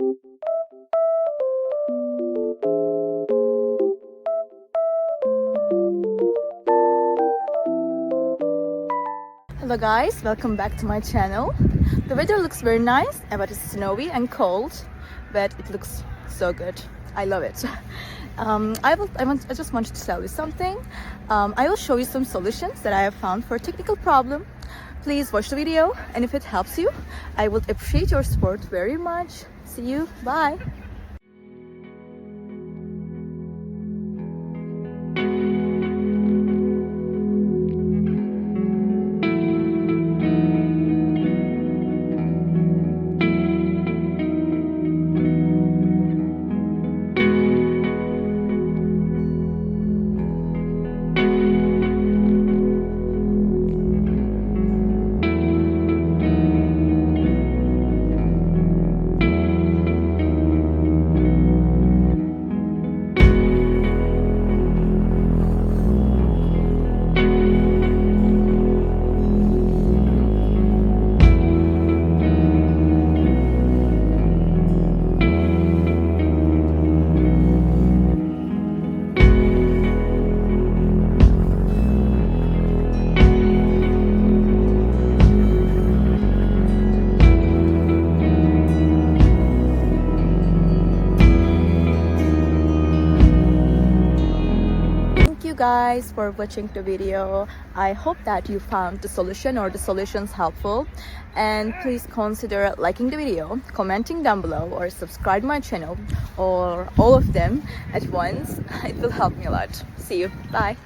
Hello guys, welcome back to my channel. The weather looks very nice, but it's snowy and cold, but it looks so good. I love it. I just wanted to tell you something. I will show you some solutions that I have found for a technical problem. Please watch the video, and if it helps you, I would appreciate your support very much. See you, bye. Thank you guys for watching the video. I hope that you found the solution or the solutions helpful, and please consider liking the video, commenting down below, or subscribe my channel, or all of them at once. It will help me a lot. See you, bye.